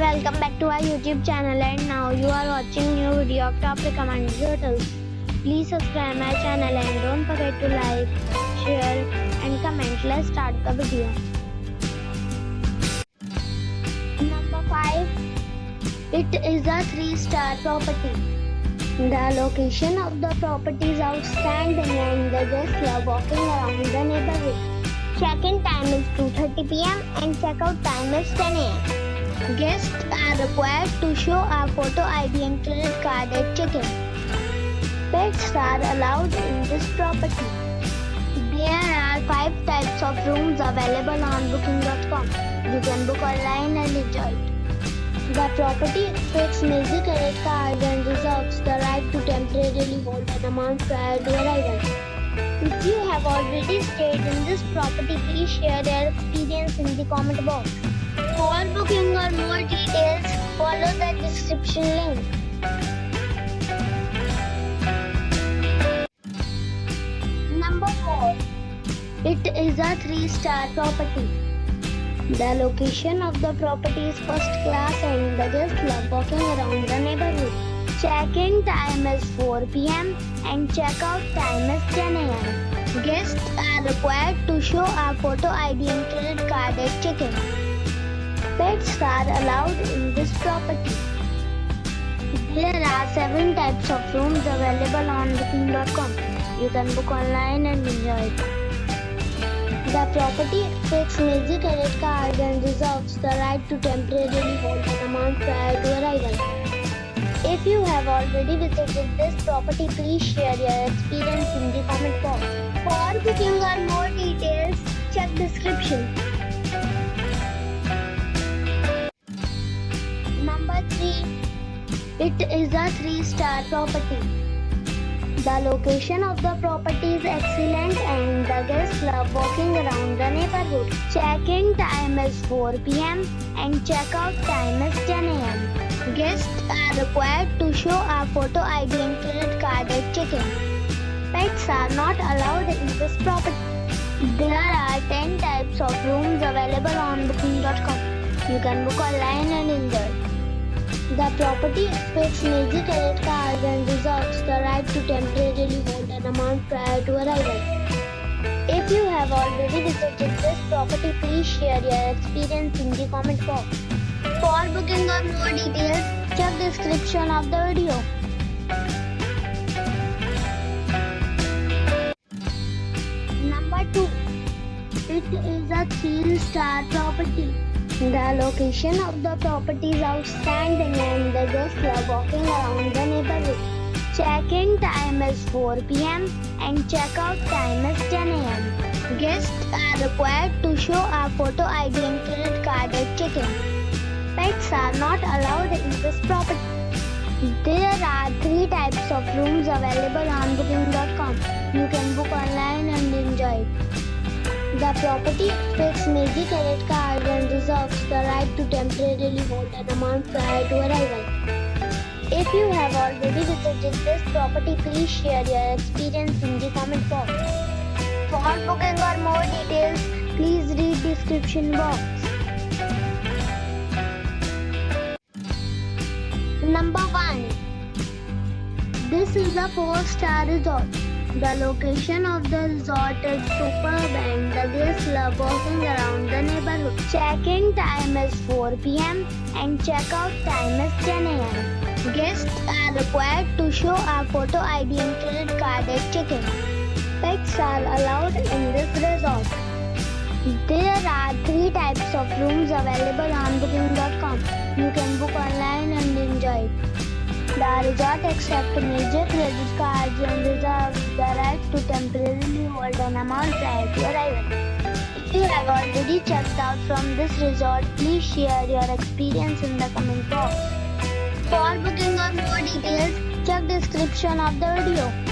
welcome back to our YouTube channel, and now you are watching new video of top recommended hotels. Please subscribe my channel and don't forget to like, share and comment. Let's start the video. Number 5. It is a 3-star property. The location of the property is outstanding and the guests love walking around the neighborhood. Check-in time is 2:30 p.m. and check-out time is 10 a.m. Guests are required to show a photo ID and credit card at check-in. Pets are allowed in this property. There are 5 types of rooms available on booking.com. You can book online and enjoy it. The property accepts major credit cards and reserves the right to temporarily hold an amount prior to arrival. If you have already stayed in this property, please share your experience in the comment box. For booking or more details, follow the description link. Number 4. It is a 3-star property. The location of the property is first class and the guests love walking around the neighborhood. Check-in time is 4 p.m. and check-out time is 10 a.m. Guests are required to show a photo ID and credit card at check-in. Pets are allowed in this property. There are 7 types of rooms available on booking.com. You can book online and enjoy it. The property accepts major credit cards and reserves the right to temporarily hold an amount prior to arrival. If you have already visited this property, please share your experience in the comment box. For booking or more details, check description. Number 3. It is a 3-star property. The location of the property is excellent and the guests love walking around the neighborhood. Check-in time is 4 p.m. and check-out time is 10 a.m. Guests are required to show a photo ID and credit card at check-in. Pets are not allowed in this property. There are 10 types of rooms available on booking.com. You can book online and enjoy. The property accepts major credit cards and reserves the right to temporarily hold an amount prior to arrival. If you have already visited this property, please share your experience in the comment box. For booking or more details, check description of the video. Number 2. It is a 3-star property. The location of the property is outstanding and the guests love walking around the neighborhood. Check-in time is 4 p.m. and check-out time is 10 a.m. Guests are required to show a photo ID and credit card at check-in. Pets are not allowed in this property. There are 3 types of rooms available on booking.com. You can book online and enjoy it. The property accepts major credit cards and reserves the right to temporarily hold an amount prior to arrival. If you have already visited this property, please share your experience in the comment box. For booking or more details, please read description box. Number 1. This is a 4-star resort. The location of the resort is superb and the guests love walking around the neighborhood. Check-in time is 4 p.m. and check-out time is 10 a.m. Guests are required to show a photo ID and credit card at check-in. Pets are allowed in this resort. There are 3 types of rooms available on booking.com. You can book online and enjoy it. The resort accepts major credit cards and reserves the right to temporarily hold an amount prior to arrival. If you have already checked out from this resort, please share your experience in the comment box. For booking or more details, check description of the video.